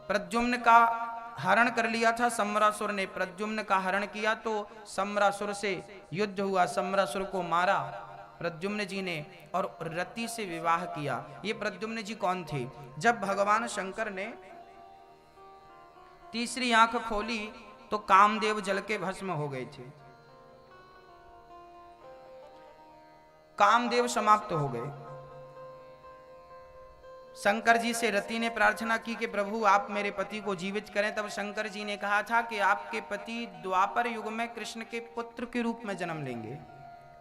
प्रद्युम्न का हरण कर लिया था सम्रासुर ने, प्रद्युम्न का हरण किया तो सम्रासुर से युद्ध हुआ, सम्रासुर को मारा प्रद्युम्न जी ने और रति से विवाह किया। ये प्रद्युम्न जी कौन थे? जब भगवान शंकर ने तीसरी आंख खोली तो कामदेव जल के भस्म हो गए थे, कामदेव समाप्त हो गए। शंकर जी से रति ने प्रार्थना की कि प्रभु आप मेरे पति को जीवित करें। तब शंकर जी ने कहा था कि आपके पति द्वापर युग में कृष्ण के पुत्र के रूप में जन्म लेंगे।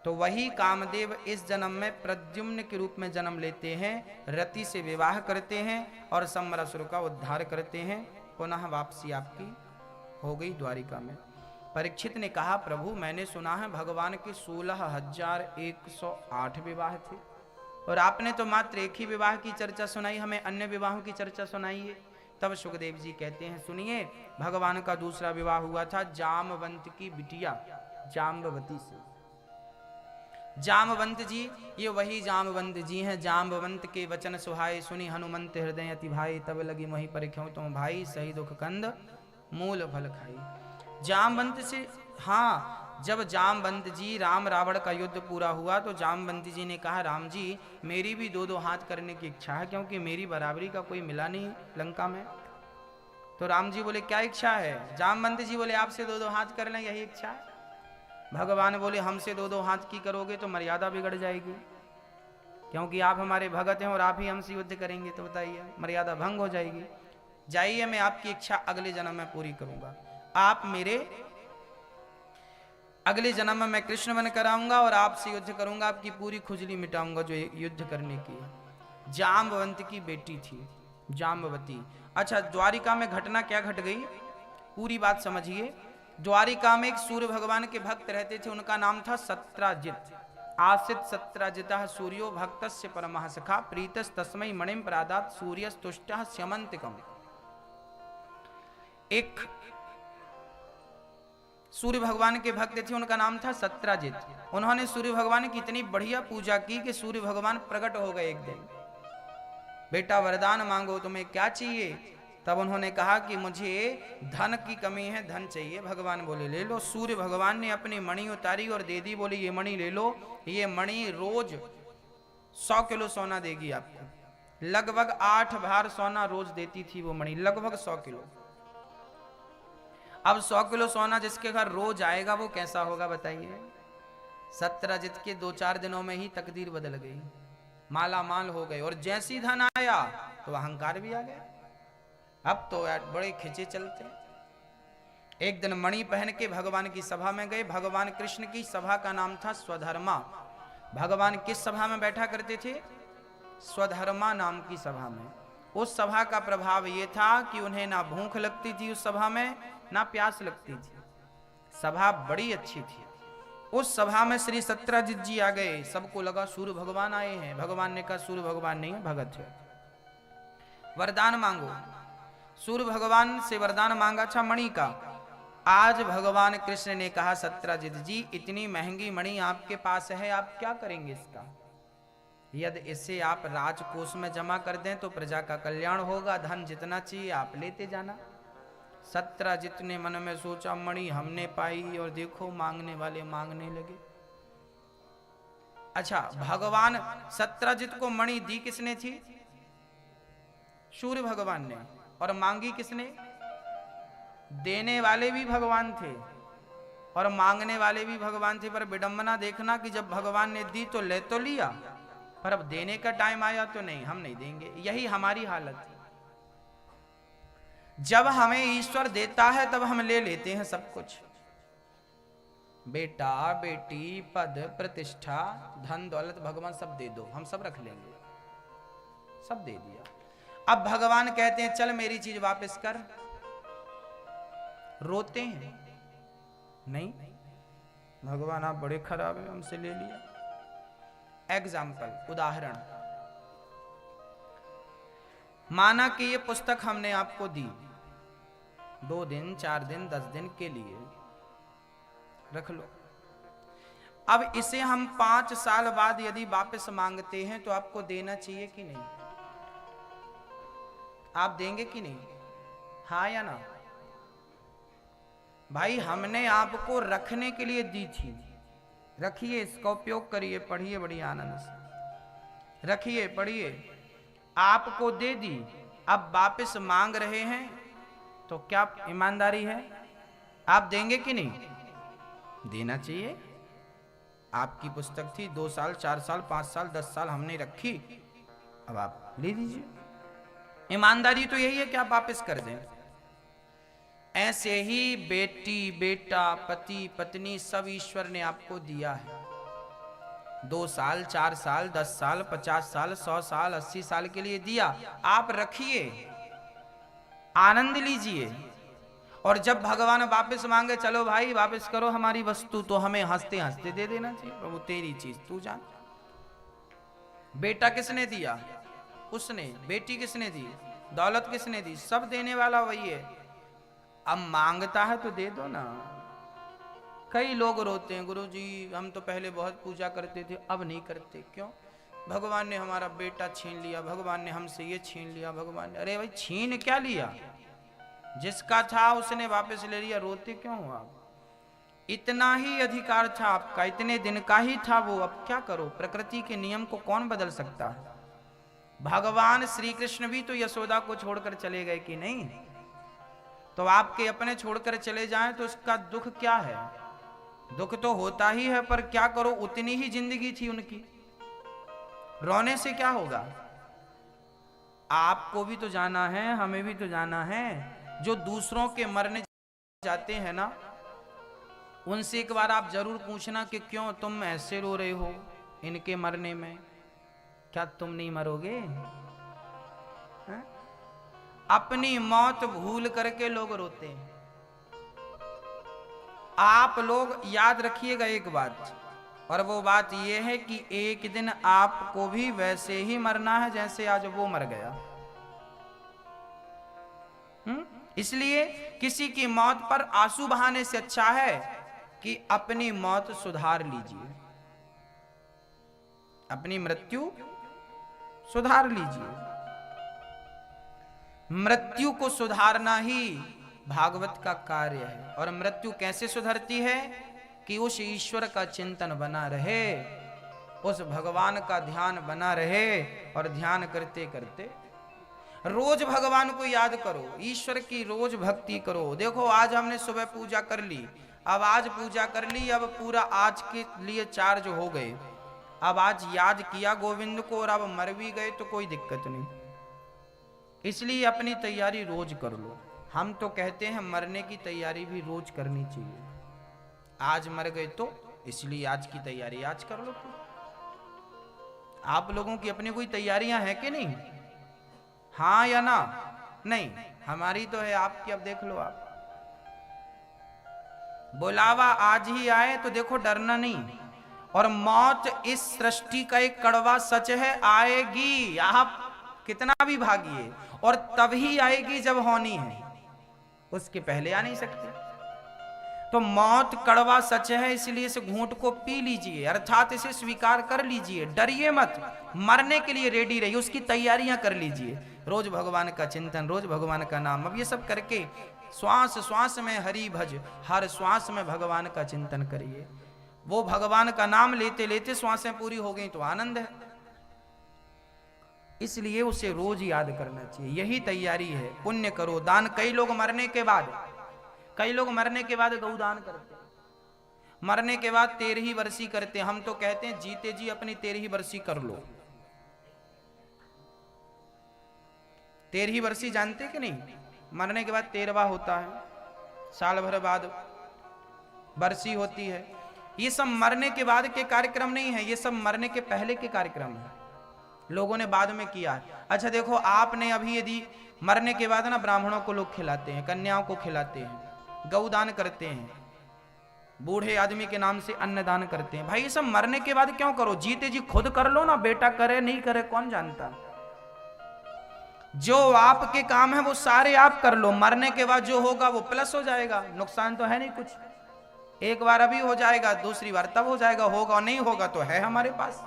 तो वही कामदेव इस जन्म में प्रद्युम्न के रूप में जन्म लेते हैं, रति से विवाह करते हैं और सम्रासुर का उद्धार करते हैं। पुनः वापसी आपकी हो गई द्वारिका में। परीक्षित ने कहा प्रभु मैंने सुना है भगवान के 16,108 विवाह थे और आपने तो मात्र एक ही विवाह की चर्चा सुनाई, हमें अन्य विवाहों की चर्चा सुनाइए। तब सुखदेव जी कहते हैं सुनिए, भगवान का दूसरा विवाह हुआ था जामवंत की बिटिया जाम्बवती से। जामवंत जी, ये वही जामवंत जी हैं, जाम्बवंत के वचन सुहाए सुनी हनुमंत हृदय अति भाई, तब लगी मोहि परिख्यों तुम भाई, सही दुख कंद मूल फल खाई। जामवंत से, हाँ, जब जामवंत जी राम रावण का युद्ध पूरा हुआ तो जामवंत जी ने कहा राम जी मेरी भी 2-2 हाथ करने की इच्छा है, क्योंकि मेरी बराबरी का कोई मिला नहीं लंका में। तो राम जी बोले क्या इच्छा है? जामवंत जी बोले आपसे 2-2 हाथ कर लें, यही इच्छा है। भगवान बोले हमसे 2-2 हाथ की करोगे तो मर्यादा बिगड़ जाएगी, क्योंकि आप हमारे भगत हैं और आप ही हमसे युद्ध करेंगे तो बताइए मर्यादा भंग हो जाएगी। जाइए, मैं आपकी इच्छा अगले जन्म में पूरी करूंगा। आप मेरे अगले जन्म में मैं कृष्ण बन कर आऊंगा और आपसे युद्ध करूंगा, आपकी पूरी खुजली मिटाऊंगा जो युद्ध करने की है। जाम्बवंत की बेटी थी जाम्बवती। अच्छा, द्वारिका में घटना क्या घट गई पूरी बात समझिए। द्वारिका में एक सूर्य भगवान के भक्त रहते थे, उनका नाम था सत्राजित। आसित सत्राजितः सूर्यो भक्तस्य परमः सखा, प्रीतस तस्मै मणिम प्रादात सूर्यस्तुष्टः स्यमंतिकम। एक सूर्य भगवान के भक्त थे, उनका नाम था सत्राजित। उन्होंने सूर्य भगवान की इतनी बढ़िया पूजा की कि सूर्य भगवान प्रकट हो गए एक दिन। बेटा वरदान मांगो, तुम्हें क्या चाहिए? तब उन्होंने कहा कि मुझे धन की कमी है, धन चाहिए। भगवान बोले ले लो। सूर्य भगवान ने अपनी मणि उतारी और दे दी, बोली ये मणि ले लो, ये मणि रोज 100 किलो सोना देगी आपको। लगभग 8 भार सोना रोज देती थी वो मणि, लगभग 100 किलो। अब 100 किलो सोना जिसके घर रोज आएगा वो कैसा होगा बताइए। सत्राजित के 2-4 दिनों में ही तकदीर बदल गई, माला माल हो गए। और जैसी धन आया तो अहंकार भी आ गया, अब तो यार बड़े खिंचे चलते। एक दिन मणि पहन के भगवान की सभा में गए। भगवान कृष्ण की सभा का नाम था स्वधर्मा। भगवान किस सभा में बैठा करते थे? स्वधर्मा नाम की सभा में। उस सभा का प्रभाव ये था कि उन्हें ना भूख लगती थी उस सभा में, ना प्यास लगती थी। सभा बड़ी अच्छी थी। उस सभा में श्री सत्राजित जी आ गए, सबको लगा सूर्य भगवान आए हैं। भगवान ने कहा सूर्य भगवान नहीं है, भगत है, वरदान मांगो। सूर्य भगवान से वरदान मांगा था मणि का। आज भगवान कृष्ण ने कहा सत्राजित जी इतनी महंगी मणि आपके पास है, आप क्या करेंगे इसका? यदि इसे आप राजकोष में जमा कर दें तो प्रजा का कल्याण होगा, धन जितना चाहिए आप लेते जाना। सत्राजित ने मन में सोचा मणि हमने पाई और देखो मांगने वाले मांगने लगे। अच्छा, भगवान सत्राजित को मणि दी किसने थी? सूर्य भगवान ने। और मांगी किसने? देने वाले भी भगवान थे और मांगने वाले भी भगवान थे। पर विडंबना देखना कि जब भगवान ने दी तो ले तो लिया, पर अब देने का टाइम आया तो नहीं, हम नहीं देंगे। यही हमारी हालत है। जब हमें ईश्वर देता है तब हम ले लेते हैं सब कुछ, बेटा बेटी पद प्रतिष्ठा धन दौलत भगवान सब दे दो, हम सब रख लेंगे। सब दे दिया। अब भगवान कहते हैं चल मेरी चीज वापस कर। रोते हैं नहीं, भगवान आप बड़े खराब हैं, हमसे ले लिया। एग्जाम्पल, उदाहरण, माना कि ये पुस्तक हमने आपको दी 2 दिन 4 दिन 10 दिन के लिए, रख लो। अब इसे हम 5 साल बाद यदि वापस मांगते हैं तो आपको देना चाहिए कि नहीं? आप देंगे कि नहीं? हाँ या ना? भाई हमने आपको रखने के लिए दी थी, रखिए, इसका उपयोग करिए, पढ़िए बड़ी आनंद से, रखिए पढ़िए। आपको दे दी, अब वापस मांग रहे हैं तो क्या ईमानदारी है? आप देंगे कि नहीं? देना चाहिए। आपकी पुस्तक थी, 2 साल 4 साल 5 साल 10 साल हमने रखी, अब आप ले लीजिए। ईमानदारी तो यही है कि आप वापस कर दें। ऐसे ही बेटी बेटा पति पत्नी सब ईश्वर ने आपको दिया है। 2 साल 4 साल 10 साल 50 साल 100 साल 80 साल के लिए दिया, आप रखिए, आनंद लीजिए। और जब भगवान वापस मांगे, चलो भाई वापस करो हमारी वस्तु, तो हमें हंसते हंसते दे देना चाहिए, प्रभु तेरी चीज तू जान। बेटा किसने दिया? उसने। बेटी किसने दी? दौलत किसने दी? सब देने वाला वही है। अब मांगता है तो दे दो ना। कई लोग रोते हैं, गुरु जी हम तो पहले बहुत पूजा करते थे, अब नहीं करते। क्यों? भगवान ने हमारा बेटा छीन लिया, भगवान ने हमसे ये छीन लिया, भगवान ने। अरे भाई छीन क्या लिया? जिसका था उसने वापस ले लिया, रोते क्यों हो आप? इतना ही अधिकार था आपका, इतने दिन का ही था वो, अब क्या करो? प्रकृति के नियम को कौन बदल सकता है? भगवान श्री कृष्ण भी तो यशोदा को छोड़कर चले गए कि नहीं? तो आपके अपने छोड़कर चले जाएं तो उसका दुख क्या है? दुख तो होता ही है, पर क्या करो, उतनी ही जिंदगी थी उनकी, रोने से क्या होगा? आपको भी तो जाना है, हमें भी तो जाना है। जो दूसरों के मरने जाते हैं ना, उनसे एक बार आप जरूर पूछना कि क्यों तुम ऐसे रो रहे हो इनके मरने में, क्या तुम नहीं मरोगे? है? अपनी मौत भूल करके लोग रोते हैं। आप लोग याद रखिएगा एक बात, और वो बात ये है कि एक दिन आपको भी वैसे ही मरना है जैसे आज वो मर गया। इसलिए किसी की मौत पर आंसू बहाने से अच्छा है कि अपनी मौत सुधार लीजिए, अपनी मृत्यु सुधार लीजिए। मृत्यु को सुधारना ही भागवत का कार्य है। और मृत्यु कैसे सुधरती है? कि उस ईश्वर का चिंतन बना रहे, उस भगवान का ध्यान बना रहे, और ध्यान करते करते रोज भगवान को याद करो, ईश्वर की रोज भक्ति करो। देखो आज हमने सुबह पूजा कर ली, अब आज पूजा कर ली, अब पूरा आज के लिए चार्ज हो गए। अब आज याद किया गोविंद को और अब मर भी गए तो कोई दिक्कत नहीं। इसलिए अपनी तैयारी रोज कर लो। हम तो कहते हैं मरने की तैयारी भी रोज करनी चाहिए। आज मर गए तो इसलिए आज की तैयारी आज कर लो। आप लोगों की अपनी कोई तैयारियां हैं कि नहीं? हाँ या ना? नहीं, हमारी तो है, आपकी अब देख लो। आप बुलावा आज ही आए तो देखो डरना नहीं। और मौत इस सृष्टि का एक कड़वा सच है, आएगी, आप कितना भी भागिए, और तभी आएगी जब होनी है, उसके पहले आ नहीं सकते। तो मौत कड़वा सच है, इसलिए इस घूंट को पी लीजिए, अर्थात इसे स्वीकार कर लीजिए। डरिए मत, मरने के लिए रेडी रहिए, उसकी तैयारियां कर लीजिए। रोज भगवान का चिंतन, रोज भगवान का नाम, अब ये सब करके श्वास श्वास में हरि भज, हर श्वास में भगवान का चिंतन करिए। वो भगवान का नाम लेते लेते श्वासें पूरी हो गई तो आनंद है। इसलिए उसे रोज याद करना चाहिए, यही तैयारी है। पुण्य करो, दान। कई लोग मरने के बाद गौदान करते हैं, मरने के बाद 13वीं वर्षी करते हैं। हम तो कहते हैं जीते जी अपनी 13वीं वर्षी कर लो। 13वीं वर्षी जानते कि नहीं? मरने के बाद 13वां होता है, साल भर बाद वर्षी होती है। ये सब मरने के बाद के कार्यक्रम नहीं है, ये सब मरने के पहले के कार्यक्रम है, लोगों ने बाद में किया है। अच्छा देखो, आपने अभी यदि मरने के बाद ना ब्राह्मणों को लोग खिलाते हैं, कन्याओं को खिलाते हैं, गौदान करते हैं, बूढ़े आदमी के नाम से अन्नदान करते हैं। भाई ये सब मरने के बाद क्यों करो? जीते जी खुद कर लो ना, बेटा करे नहीं करे कौन जानता। जो आपके काम है वो सारे आप कर लो, मरने के बाद जो होगा वो प्लस हो जाएगा, नुकसान तो है नहीं कुछ। एक बार अभी हो जाएगा, दूसरी बार तब हो जाएगा, होगा और नहीं होगा तो है हमारे पास।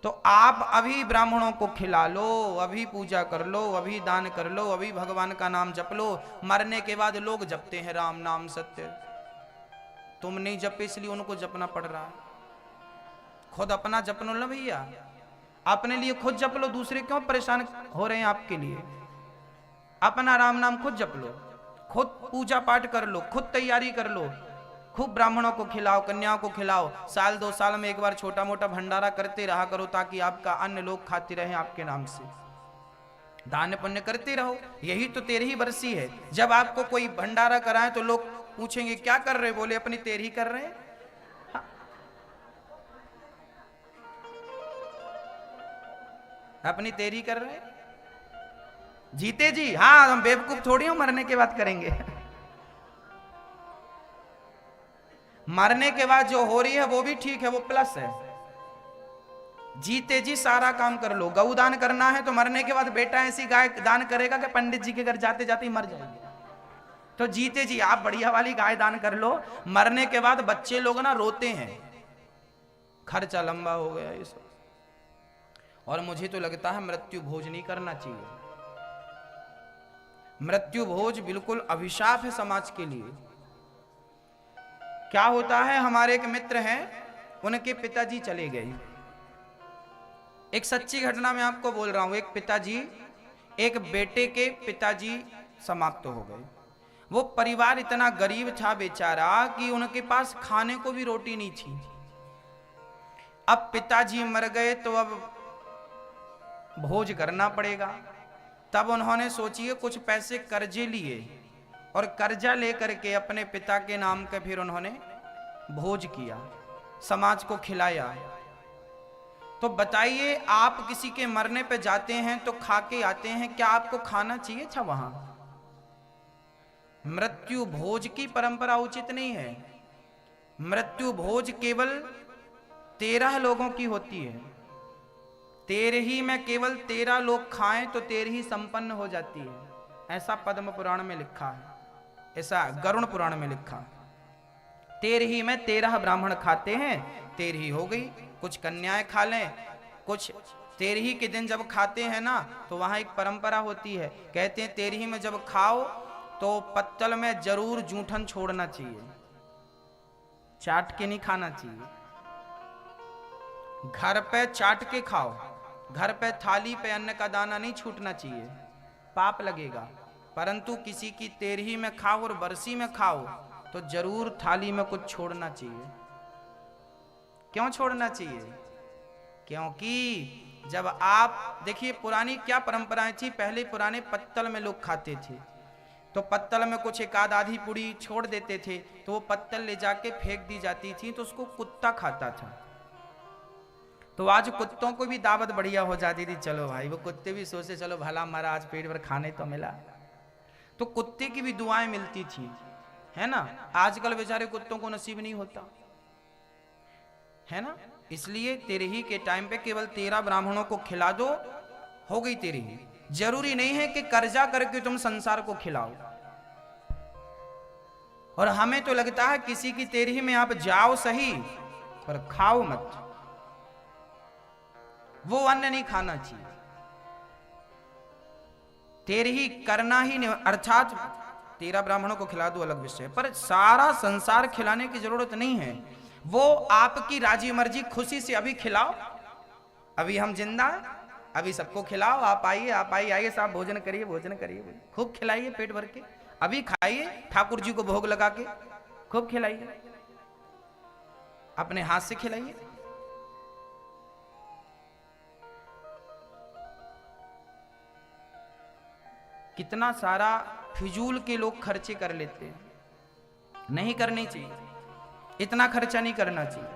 तो आप अभी ब्राह्मणों को खिला लो, अभी पूजा कर लो, अभी दान कर लो, अभी भगवान का नाम जप लो। मरने के बाद लोग जपते हैं राम नाम सत्य, तुम नहीं जपे इसलिए उनको जपना पड़ रहा है। खुद अपना जप लो ना भैया, अपने लिए खुद जप लो, दूसरे क्यों परेशान हो रहे हैं आपके लिए। अपना राम नाम खुद जप लो, खुद पूजा पाठ कर लो, खुद तैयारी कर लो, खूब ब्राह्मणों को खिलाओ, कन्याओं को खिलाओ। साल 2 साल में एक बार छोटा मोटा भंडारा करते रहा करो, ताकि आपका अन्न लोग खाते रहे आपके नाम से। दान पुण्य करते रहो, यही तो 13ही बरसी है। जब आपको कोई भंडारा कराए तो लोग पूछेंगे क्या कर रहे, बोले अपनी 13ही कर रहे हैं। हाँ। अपनी 13ही कर रहे हैं। जीते जी, हाँ हम बेवकूफ थोड़ी हो, मरने के बाद करेंगे। मरने के बाद जो हो रही है वो भी ठीक है, वो प्लस है। जीते जी सारा काम कर लो। गौ दान करना है तो मरने के बाद बेटा ऐसी गाय दान करेगा कि पंडित जी के घर जाते जाते ही मर जाएंगे। तो जीते जी आप बढ़िया वाली गाय दान कर लो। मरने के बाद बच्चे लोग ना रोते हैं, खर्चा लंबा हो गया ये सब। और मुझे तो लगता है मृत्यु भोज नहीं करना चाहिए। मृत्यु भोज बिल्कुल अभिशाप है समाज के लिए। क्या होता है, हमारे एक मित्र हैं, उनके पिताजी चले गए। एक सच्ची घटना मैं आपको बोल रहा हूं। एक पिताजी, एक बेटे के पिताजी समाप्त हो गए। वो परिवार इतना गरीब था बेचारा कि उनके पास खाने को भी रोटी नहीं थी। अब पिताजी मर गए तो अब भोज करना पड़ेगा। तब उन्होंने सोचिए कुछ पैसे कर्जे लिए और कर्जा लेकर के अपने पिता के नाम के फिर उन्होंने भोज किया, समाज को खिलाया। तो बताइए, आप किसी के मरने पे जाते हैं तो खा के आते हैं, क्या आपको खाना चाहिए था वहां? मृत्यु भोज की परंपरा उचित नहीं है। मृत्यु भोज केवल 13 लोगों की होती है। 13 में केवल 13 लोग खाएं तो 13 संपन्न हो जाती है। ऐसा पद्म पुराण में लिखा है, ऐसा गरुण पुराण में लिखा। 13 में 13 ब्राह्मण खाते हैं, 13 हो गई। कुछ कन्याएं खा लें, कुछ 13 के दिन जब खाते हैं ना तो वहां एक परंपरा होती है। कहते हैं 13 में जब खाओ तो पत्तल में जरूर जूठन छोड़ना चाहिए, चाट के नहीं खाना चाहिए। घर पे चाट के खाओ, घर पे थाली पे अन्न का दाना नहीं छूटना चाहिए, पाप लगेगा। परंतु किसी की 13 में खाओ और बरसी में खाओ तो जरूर थाली में कुछ छोड़ना चाहिए। क्यों छोड़ना चाहिए? क्योंकि जब आप देखिए पुरानी क्या परंपराएं थी। पहले पुराने पत्तल में लोग खाते थे, तो पत्तल में कुछ एक आधी पुड़ी छोड़ देते थे, तो वो पत्तल ले जाके फेंक दी जाती थी, तो उसको कुत्ता खाता था। तो आज कुत्तों को भी दावत बढ़िया हो जाती थी, चलो भाई, वो कुत्ते भी सोचे चलो भला मरा, आज पेट भर खाने तो मिला। तो कुत्ते की भी दुआएं मिलती थी, है ना। आजकल बेचारे कुत्तों को नसीब नहीं होता, है ना। इसलिए 13 के टाइम पे केवल 13 ब्राह्मणों को खिला दो, हो गई 13। जरूरी नहीं है कि कर्जा करके तुम संसार को खिलाओ। और हमें तो लगता है किसी की 13 में आप जाओ सही पर खाओ मत, वो अन्न नहीं खाना चाहिए। 13 करना ही नहीं, अर्थात 13 ब्राह्मणों को खिला दो अलग विषय, पर सारा संसार खिलाने की जरूरत नहीं है। वो आपकी राजी मर्जी, खुशी से अभी खिलाओ। अभी हम जिंदा हैं, अभी सबको खिलाओ। आप आइए, आप आइए, आइए साहब, भोजन करिए, भोजन करिए, खूब खिलाइए पेट भर के। अभी खाइए, ठाकुर जी को भोग लगा के खूब खिलाइए, अपने हाथ से खिलाइए। कितना सारा फिजूल के लोग खर्चे कर लेते हैं, नहीं करनी चाहिए। इतना खर्चा नहीं करना चाहिए।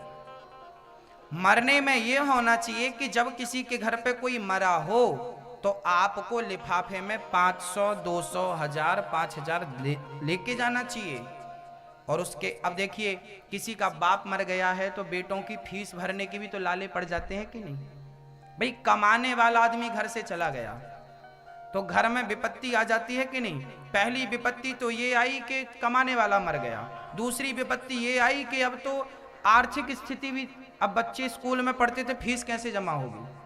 मरने में यह होना चाहिए कि जब किसी के घर पे कोई मरा हो तो आपको लिफाफे में 500, 200, 1000, 5000 लेके जाना चाहिए। और उसके, अब देखिए किसी का बाप मर गया है तो बेटों की फीस भरने की भी तो लाले पड़ जाते हैं कि नहीं। भाई कमाने वाला आदमी घर से चला गया तो घर में विपत्ति आ जाती है कि नहीं। पहली विपत्ति तो ये आई कि कमाने वाला मर गया, दूसरी विपत्ति ये आई कि अब तो आर्थिक स्थिति भी अब बच्चे स्कूल में पढ़ते थे, फीस कैसे जमा होगी?